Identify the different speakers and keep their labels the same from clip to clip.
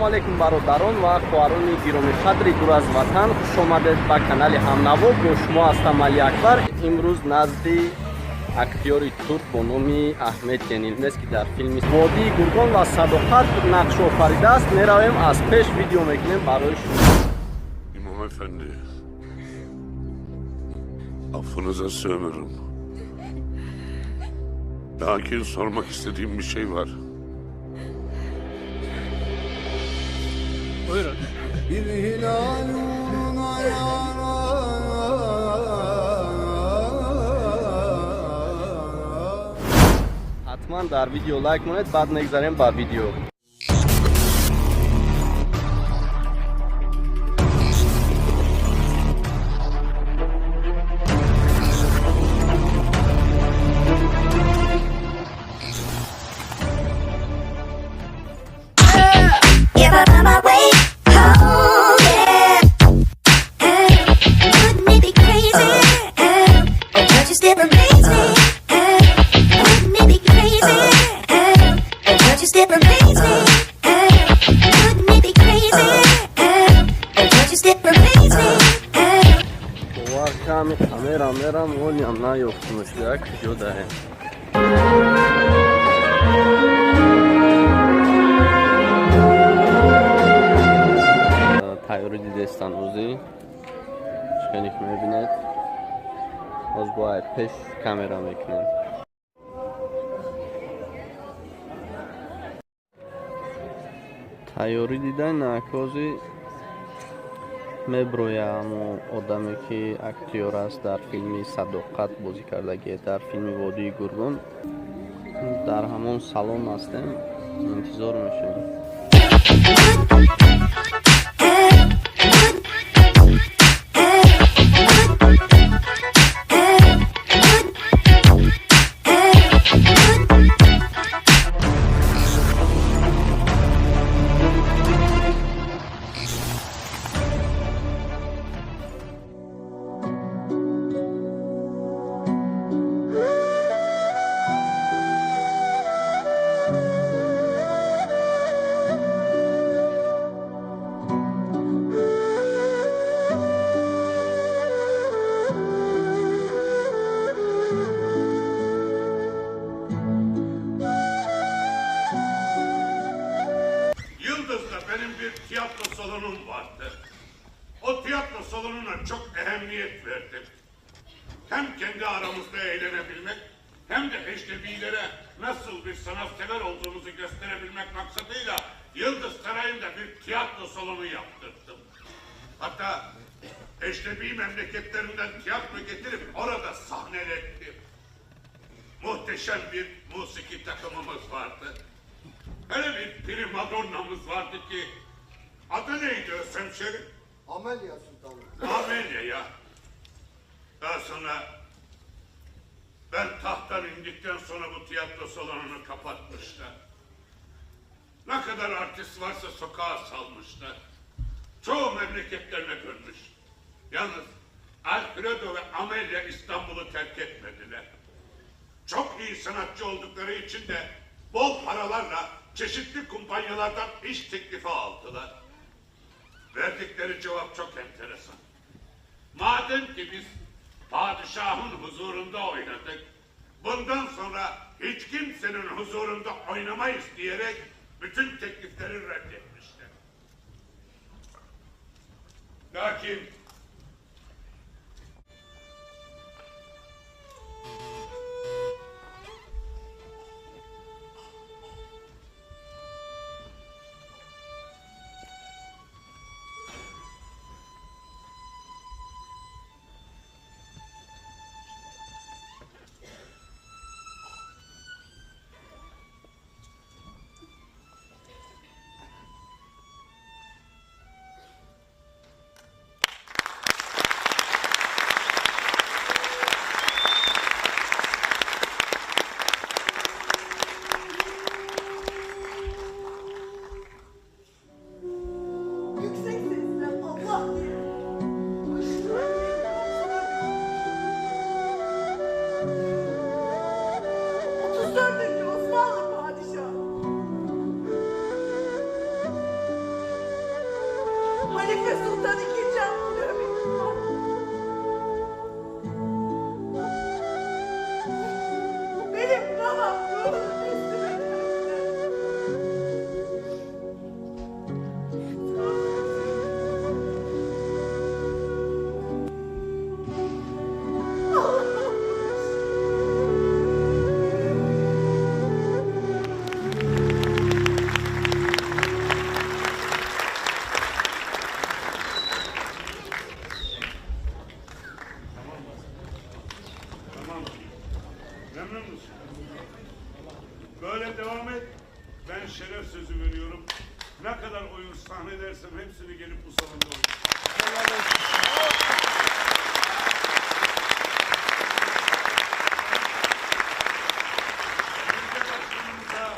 Speaker 1: Ассалому алайкум бародарон ва хоҳарони гироми қадри дур аз ватан, хуш омадед ба канали Ҳамнаво. Бо шумо ҳастам Али Акбар. Имрӯз назди актёри турк бо номи Аҳмед Ҷенилмез ки дар филми Водии Гургон ва Садоқат нақш офаридааст, меравем аз пеш видео мекунем барои шумо.
Speaker 2: İmam Efendi, affınıza sığınırım. Lakin sormak istediğim bir şey var.
Speaker 1: Buyurun.
Speaker 3: Bir hilal uğruna
Speaker 1: Ҳатман дар видео лайк монед, баъд мегзарем ба видео.
Speaker 4: Give up on my way home, yeah. Wouldn't it be crazy? Oh, don't you still amaze me? Wouldn't it be crazy? Oh, don't you still amaze me? Wouldn't it be crazy? Oh, don't you still amaze me?
Speaker 1: Бовар ками камера моням наёфтмуш, як ҷодаем. Тайёри дидестан ӯзи чунак мебинед. Оз бояд пеш камера мекунем. Тайёри дидан накози меброя ҳамо одаме ки актёр аст дар филми Садоқат бозӣ кардагие, дар филми Водии Гургон. Дар ҳамон салон ҳастем, интизор мешавем.
Speaker 2: Yıldız'da benim bir tiyatro salonum vardı. O tiyatro salonuna çok ehemmiyet verdim. Hem kendi aramızda eğlenebilmek hem de ecnebilere nasıl bir sanatsever olduğumuzu gösterebilmek maksadıyla Yıldız Sarayı'nda bir tiyatro salonu yaptırdım. Hatta ecnebi memleketlerinden tiyatro getirip orada sahnelettim. Muhteşem bir musiki takımımız vardı. Hele bir primadonnamız vardı ki adı neydi Özhemşerim?
Speaker 3: Amelya Sultanım.
Speaker 2: Amelya ya. Daha sonra ben tahttan indikten sonra bu tiyatro salonunu kapatmışlar. Ne kadar artist varsa sokağa salmışlar. Çoğu memleketlerine dönmüş. Yalnız Alfredo ve Amelia İstanbul'u terk etmediler. Çok iyi sanatçı oldukları için de bol paralarla çeşitli kumpanyalardan iş teklifi aldılar. Verdikleri cevap çok enteresan. Madem ki biz padişahın huzurunda oynadık, bundan sonra hiç kimsenin huzurunda oynamayız diyerek bütün teklifleri reddetmişler. Lakin ben şeref sözü veriyorum. Ne kadar oyun sahnedersem hepsini gelip bu salonda oynayacağım. Ülke başkanımıza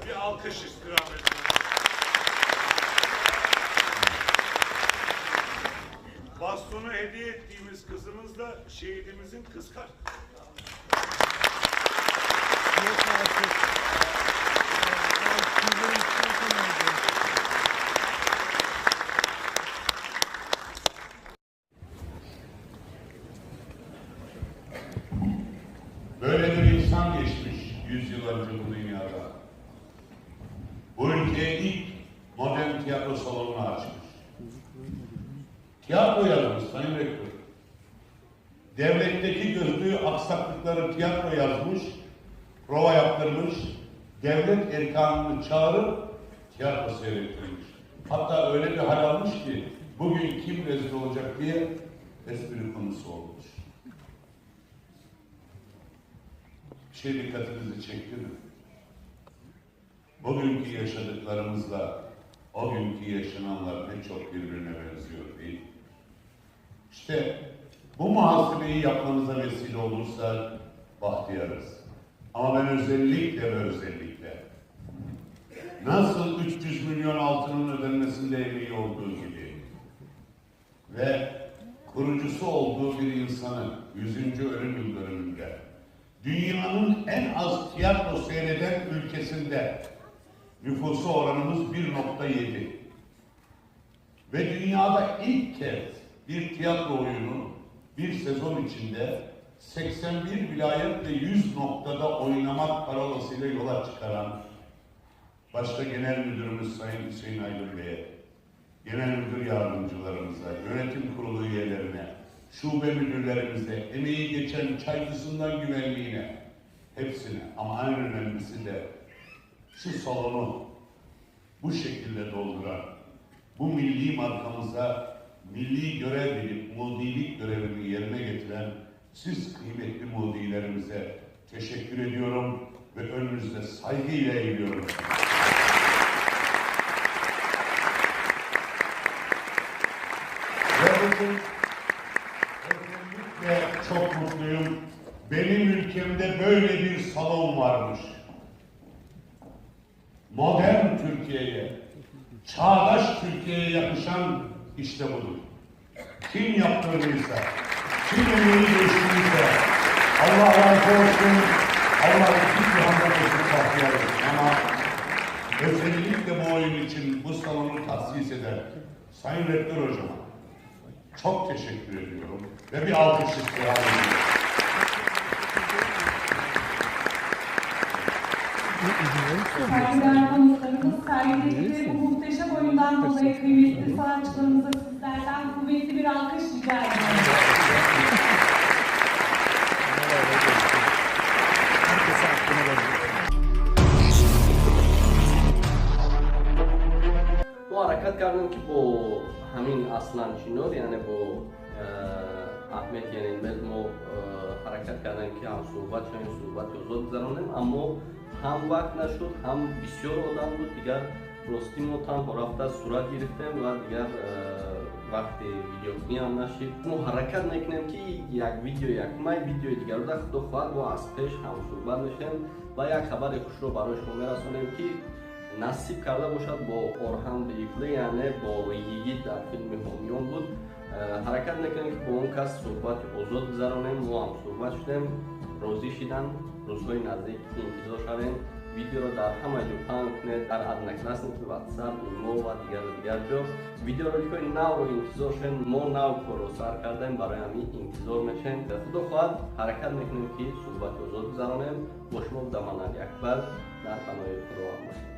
Speaker 2: bir alkış istirham ediyorum. Bastonu hediye ettiğimiz kızımız da şehidimizin kız kardeşi. Böyle bir insan geçmiş 100 yıl önce bu dünyada. Bu ülkeye ilk modern tiyatro salonunu açmış. Tiyatro yazmış Sayın Rektör. Devletteki gördüğü aksaklıkları tiyatro yazmış, prova yaptırmış, devlet erkanını çağırıp tiyatro seyrettirmiş. Hatta öyle bir hal almış ki bugün kim rezil olacak diye espri konusu olmuş. Bir şey dikkatinizi çekti mi? Bugünkü yaşadıklarımızla o günkü yaşananlar ne çok birbirine benziyor değil mi? İşte bu muhasebeyi yapmanıza vesile olursa bahtiyarız. Ama ben özellikle nasıl 300 milyon altının ödenmesinde emeği olduğu gibi ve kurucusu olduğu bir insanın 100. ölüm yıl dönümünde dünyanın en az tiyatro seyreden ülkesinde nüfusu oranımız 1.7 ve dünyada ilk kez bir tiyatro oyunu bir sezon içinde 81 vilayet ve 100 noktada oynamak parolasıyla yola çıkaran başta Genel Müdürümüz Sayın Hüseyin Aydın Bey'e, Genel Müdür Yardımcılarımıza, Yönetim Kurulu üyelerine, şube müdürlerimize, emeği geçen çaycısından güvenliğine, hepsine ama en önemlisi de şu salonu bu şekilde dolduran, bu milli markamıza milli görev verip mudilik görevini yerine getiren siz kıymetli mudilerimize teşekkür ediyorum ve önünüzde saygıyla eğiliyorum. Ve bugün özellikle çok mutluyum. Benim ülkemde böyle bir salon varmış. Modern Türkiye'ye, çağdaş Türkiye'ye yakışan işte budur. Kim yaptırdıysa, kim emeği geçtiyse, Allah razı olsun, Allah iki cihanda olsun bahtiyarız. Ama özellikle bu oyun için bu salonu tahsis eden Sayın Rektör Hocama çok teşekkür ediyorum ve bir alkış istirham ediyorum.
Speaker 5: Saygıdeğer konuklarımız, sergiledikleri bu muhteşem oyundan dolayı kıymetli sanatçılarımıza sizlerden kuvvetli bir alkış rica ediyorum.
Speaker 1: ما حرکت کردیم که با همین اصلا چینور یعنی با احمد گنینبل ما حرکت کردیم که هم صحبت شدیم صحبت آزاد گذرانیم اما هم وقت نشد هم بسیار آدم بود دیگر راستی ما تنها رفته صورت گرفتیم و دیگر وقت ویدیو کنی هم نشید ما حرکت میکنیم که یک ویدیو یک مای ویدیو دیگر رو در خدا خواهد با از پیش هم صحبت میشیم و یک خبر خوش رو برای شما میرسونیم که نصیب کرده باشد با اورهان بیفله یعنی با ریگی در فیلم همیون بود حرکت میکنیم که با اون کس صحبت آزاد گذرانیم ما هم صحبت شدیم راضی شدن روزهای نزدیک انتظار شویم ویدیو رو در همه جا پخش کنید در ادنکلس واتساپ ایمو و دیگر جا ویدیو رو دیگه نو رو انتظار شدیم ما نو رو سر کردیم برای همین انتظار میشیم خدا خواهد حرکت میکنیم که صحبت آزاد گذرانیم با شما دمانند اکبر در قناه پروام باشید